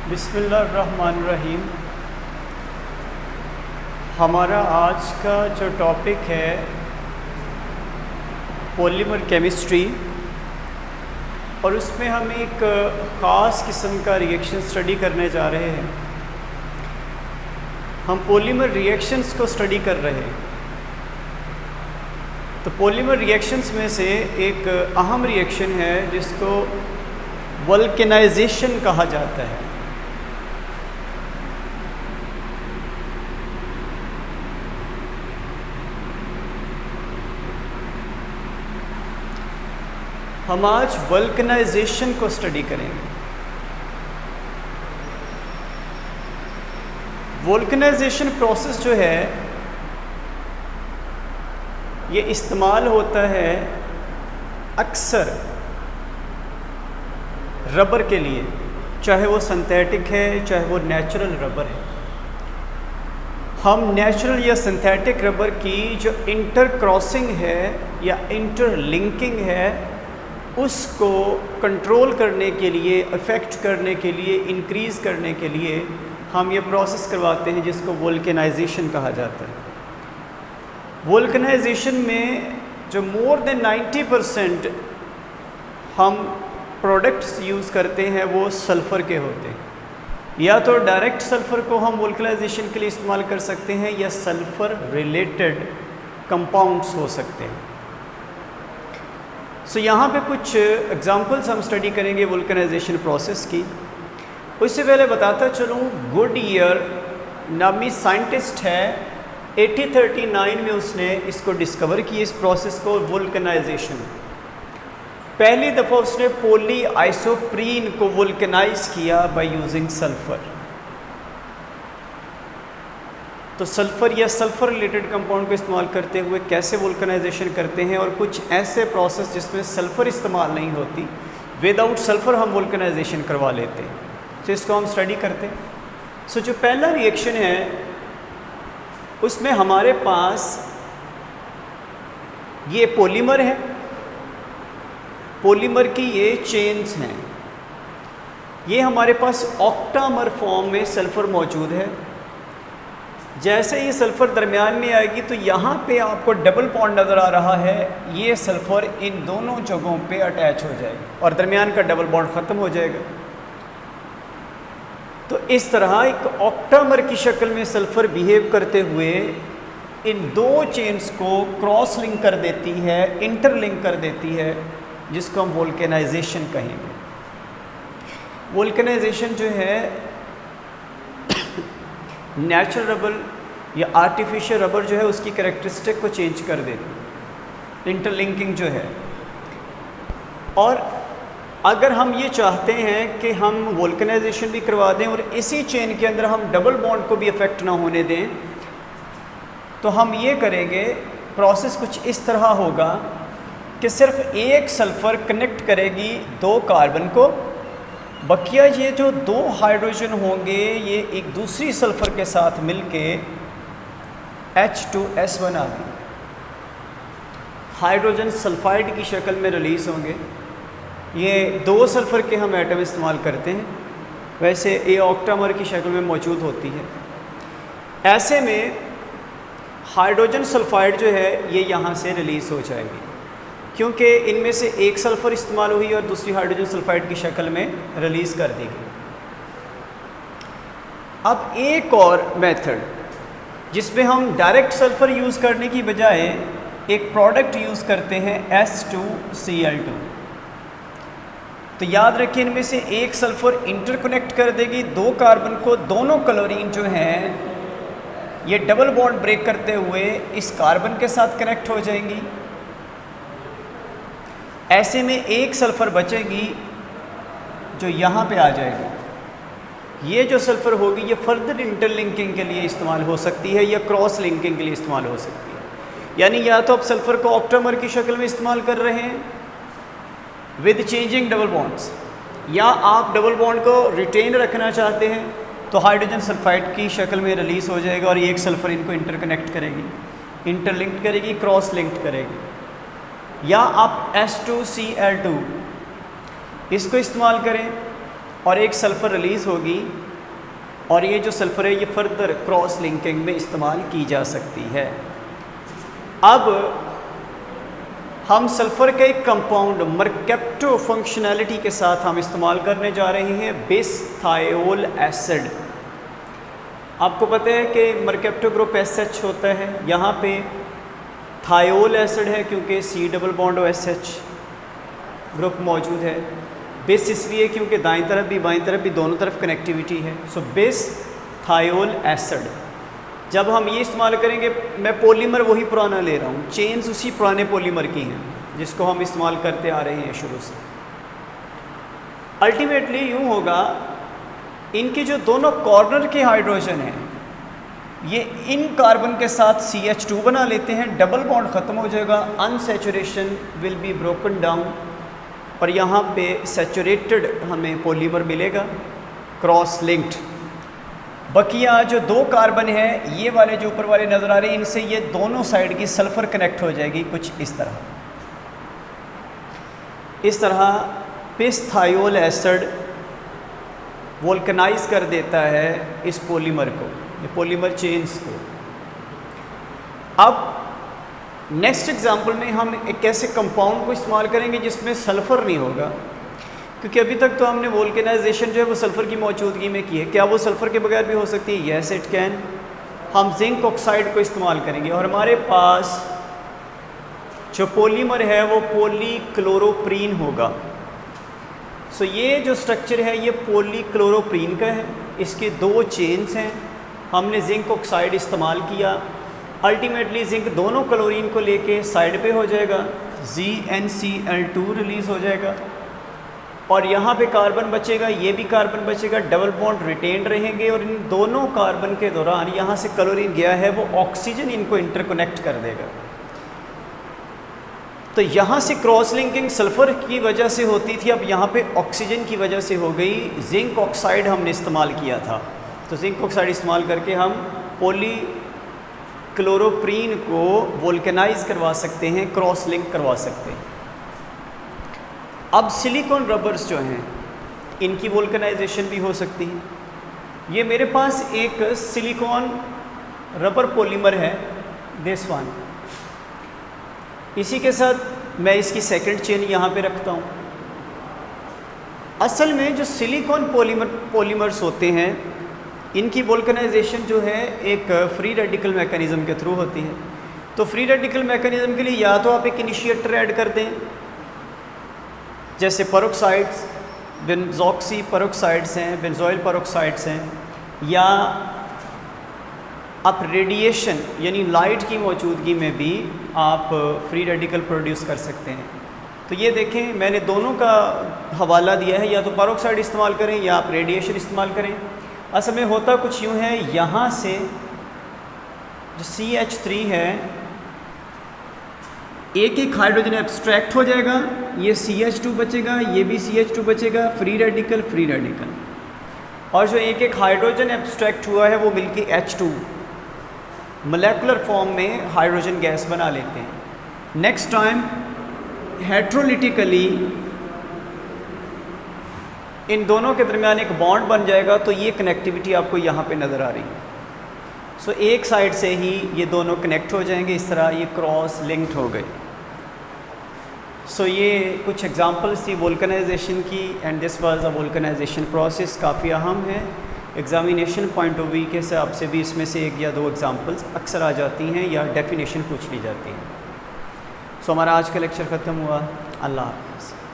बिस्मिल्लाहिर्रहमानिर्रहीम। हमारा आज का जो टॉपिक है पॉलीमर केमिस्ट्री, और उसमें हम एक ख़ास किस्म का रिएक्शन स्टडी करने जा रहे हैं। हम पॉलीमर रिएक्शंस को स्टडी कर रहे हैं। तो पॉलीमर रिएक्शंस में से एक अहम रिएक्शन है जिसको वल्केनाइजेशन कहा जाता है। हम आज वल्केनाइजेशन को स्टडी करेंगे। वल्केनाइजेशन प्रोसेस जो है ये इस्तेमाल होता है अक्सर रबर के लिए, चाहे वो सिंथेटिक है चाहे वो नेचुरल रबर है। हम नेचुरल या सिंथेटिक रबर की जो इंटरक्रॉसिंग है या इंटरलिंकिंग है उसको कंट्रोल करने के लिए, अफेक्ट करने के लिए, इंक्रीज़ करने के लिए हम ये प्रोसेस करवाते हैं जिसको वल्केनाइजेशन कहा जाता है। वल्केनाइजेशन में जो मोर देन 90% हम प्रोडक्ट्स यूज़ करते हैं वो सल्फ़र के होते हैं। या तो डायरेक्ट सल्फ़र को हम वल्केनाइजेशन के लिए इस्तेमाल कर सकते हैं या सल्फ़र रिलेटेड कंपाउंड्स हो सकते हैं। सो यहाँ पे कुछ एग्जांपल्स हम स्टडी करेंगे वल्केनाइजेशन प्रोसेस की। उससे पहले बताता चलूँ, गुडईयर नामी साइंटिस्ट है, 1839 में उसने इसको डिस्कवर किया, इस प्रोसेस को वल्केनाइजेशन। पहली दफ़ा उसने पॉली आइसोप्रीन को वल्केनाइज किया बाय यूजिंग सल्फ़र। तो सल्फ़र या सल्फ़र रिलेटेड कंपाउंड को इस्तेमाल करते हुए कैसे वल्केनाइजेशन करते हैं, और कुछ ऐसे प्रोसेस जिसमें सल्फ़र इस्तेमाल नहीं होती, विदाउट सल्फ़र हम वल्केनाइजेशन करवा लेते हैं। तो इसको हम स्टडी करते हैं। सो जो पहला रिएक्शन है उसमें हमारे पास ये पॉलीमर है, पॉलीमर की ये चेन्स हैं। ये हमारे पास ऑक्टामर फॉर्म में सल्फ़र मौजूद है। जैसे ये सल्फ़र दरमियान में आएगी तो यहाँ पे आपको डबल बॉन्ड नज़र आ रहा है, ये सल्फ़र इन दोनों जगहों पे अटैच हो जाएगा और दरमियान का डबल बॉन्ड ख़त्म हो जाएगा। तो इस तरह एक ऑक्टामर की शक्ल में सल्फ़र बिहेव करते हुए इन दो चेन्स को क्रॉस लिंक कर देती है, इंटरलिंक कर देती है, जिसको हम वल्केनाइजेशन कहेंगे। वल्केनाइजेशन जो है नेचुरल रबर या आर्टिफिशियल रबर जो है उसकी कैरेक्टरिस्टिक को चेंज कर देती है, इंटरलिंकिंग जो है। और अगर हम ये चाहते हैं कि हम वल्केनाइजेशन भी करवा दें और इसी चेन के अंदर हम डबल बॉन्ड को भी अफेक्ट ना होने दें, तो हम ये करेंगे, प्रोसेस कुछ इस तरह होगा कि सिर्फ एक सल्फ़र कनेक्ट करेगी दो कार्बन को, बकिया ये जो दो हाइड्रोजन होंगे ये एक दूसरी सल्फ़र के साथ मिलके H2S बनाएंगे, हाइड्रोजन सल्फाइड की शक्ल में रिलीज़ होंगे। ये दो सल्फ़र के हम एटम इस्तेमाल करते हैं, वैसे ये ऑक्टामर की शक्ल में मौजूद होती है। ऐसे में हाइड्रोजन सल्फाइड जो है ये यहाँ से रिलीज़ हो जाएगी, क्योंकि इनमें से एक सल्फ़र इस्तेमाल हुई और दूसरी हाइड्रोजन सल्फाइड की शक्ल में रिलीज़ कर दी गई। अब एक और मेथड जिसमें हम डायरेक्ट सल्फ़र यूज़ करने की बजाय एक प्रोडक्ट यूज़ करते हैं S2Cl2। तो याद रखिए, इनमें से एक सल्फ़र इंटरकनेक्ट कर देगी दो कार्बन को, दोनों क्लोरीन जो हैं ये डबल बॉन्ड ब्रेक करते हुए इस कार्बन के साथ कनेक्ट हो जाएंगी। ऐसे में एक सल्फ़र बचेगी जो यहाँ पे आ जाएगी। ये जो सल्फ़र होगी ये फर्दर इंटरलिंकिंग के लिए इस्तेमाल हो सकती है या क्रॉस लिंकिंग के लिए इस्तेमाल हो सकती है। यानी या तो आप सल्फ़र को ऑक्टामर की शक्ल में इस्तेमाल कर रहे हैं विद चेंजिंग डबल बॉन्ड्स, या आप डबल बॉन्ड को रिटेन रखना चाहते हैं तो हाइड्रोजन सल्फाइड की शक्ल में रिलीज़ हो जाएगा और एक सल्फ़र इनको इंटरकनेक्ट करेगी, इंटरलिंक्ड करेगी, क्रॉस लिंक्ड करेगी। या आप S2Cl2 इसको इस्तेमाल करें और एक सल्फ़र रिलीज़ होगी, और ये जो सल्फ़र है ये फर्दर क्रॉस लिंकिंग में इस्तेमाल की जा सकती है। अब हम सल्फ़र के एक कंपाउंड मरकैप्टो फंक्शनैलिटी के साथ हम इस्तेमाल करने जा रहे हैं बिसथायोल एसिड। आपको पता है कि मरकैप्टो ग्रुप SH होता है, यहाँ पे थायोल एसिड है क्योंकि C double bond OSH group मौजूद है। बिस इसलिए क्योंकि दाईं तरफ भी बाईं तरफ भी दोनों तरफ कनेक्टिविटी है। सो बिसथायोल एसिड जब हम ये इस्तेमाल करेंगे, मैं पॉलीमर वही पुराना ले रहा हूँ, चेन्स उसी पुराने पॉलीमर की हैं जिसको हम इस्तेमाल करते आ रहे हैं शुरू से। अल्टीमेटली यूँ होगा, इनके जो दोनों कॉर्नर के हाइड्रोजन हैं ये इन कार्बन के साथ CH2 बना लेते हैं, डबल बॉन्ड ख़त्म हो जाएगा, unsaturation will be broken down, और यहाँ पे सैचुरेटेड हमें पॉलीमर मिलेगा क्रॉस लिंक्ड। बकिया जो दो कार्बन है ये वाले जो ऊपर वाले नज़र आ रहे हैं, इनसे ये दोनों साइड की सल्फ़र कनेक्ट हो जाएगी कुछ इस तरह। बिसथायोल एसिड वोल्कनाइज कर देता है इस पॉलीमर को, ये पॉलीमर चेन्स को। अब नेक्स्ट एग्जांपल में हम एक ऐसे कंपाउंड को इस्तेमाल करेंगे जिसमें सल्फ़र नहीं होगा, क्योंकि अभी तक तो हमने वोल्केनाइजेशन जो है वो सल्फ़र की मौजूदगी में की है। क्या वो सल्फ़र के बगैर भी हो सकती है? Yes it can. हम जिंक ऑक्साइड को इस्तेमाल करेंगे और हमारे पास जो पॉलीमर है वो पॉलीक्लोरोप्रीन होगा। सो ये जो स्ट्रक्चर है ये पॉलीक्लोरोप्रीन का है, इसके दो चेन्स हैं, हमने जिंक ऑक्साइड इस्तेमाल किया। अल्टीमेटली जिंक दोनों क्लोरीन को लेके साइड पे हो जाएगा, ZnCl2 रिलीज़ हो जाएगा, और यहाँ पे कार्बन बचेगा, ये भी कार्बन बचेगा, डबल बॉन्ड रिटेन रहेंगे, और इन दोनों कार्बन के दौरान यहाँ से क्लोरीन गया है वो ऑक्सीजन इनको इंटरकनेक्ट कर देगा। तो यहाँ से क्रॉस लिंकिंग सल्फ़र की वजह से होती थी, अब यहाँ पे ऑक्सीजन की वजह से हो गई। जिंक ऑक्साइड हमने इस्तेमाल किया था, तो जिंक ऑक्साइड इस्तेमाल करके हम पॉलीक्लोरोप्रीन को वोल्केनाइज करवा सकते हैं, क्रॉस लिंक करवा सकते हैं। अब सिलिकॉन रबर्स जो हैं इनकी वोल्केनाइजेशन भी हो सकती है। ये मेरे पास एक सिलिकॉन रबर पॉलीमर है, दिस वन, इसी के साथ मैं इसकी सेकंड चेन यहाँ पे रखता हूँ। असल में जो सिलिकॉन पॉलीमर्स होते हैं इनकी वोल्केनाइजेशन जो है एक फ्री रेडिकल मैकेनिज़्म के थ्रू होती है। तो फ्री रेडिकल मैकेनिज़्म के लिए या तो आप एक इनिशिएटर ऐड कर दें, जैसे पेरोक्साइड्स, बेंजोक्सी पेरोक्साइड्स हैं, बेंजोइल पेरोक्साइड्स हैं, या आप रेडिएशन यानी लाइट की मौजूदगी में भी आप फ्री रेडिकल प्रोड्यूस कर सकते हैं। तो ये देखें मैंने दोनों का हवाला दिया है, या तो पेरोक्साइड इस्तेमाल करें या आप रेडिएशन इस्तेमाल करें। असल में होता कुछ यूँ है, यहाँ से जो CH3 है एक एक हाइड्रोजन एब्स्ट्रैक्ट हो जाएगा, ये CH2 बचेगा, ये भी CH2 बचेगा, फ्री रेडिकल फ्री रेडिकल, और जो एक एक हाइड्रोजन एब्स्ट्रैक्ट हुआ है वो मिलके H2 मोलेकुलर फॉर्म में हाइड्रोजन गैस बना लेते हैं। नेक्स्ट टाइम हेट्रोलिटिकली इन दोनों के दरमियान एक बॉन्ड बन जाएगा, तो ये कनेक्टिविटी आपको यहाँ पे नज़र आ रही है। सो एक साइड से ही ये दोनों कनेक्ट हो जाएंगे, इस तरह ये क्रॉस लिंक्ड हो गए। सो ये कुछ एग्जांपल्स थी वोल्केनाइजेशन की, and this was a vulcanization process, काफ़ी अहम है। एग्जामिनेशन पॉइंट ऑफ व्यू के हिसाब से भी इसमें से एक या दो एग्जांपल्स अक्सर आ जाती हैं या डेफिनेशन पूछ ली जाती है। सो हमारा आज का लेक्चर ख़त्म हुआ। अल्लाह हाफ़िज़।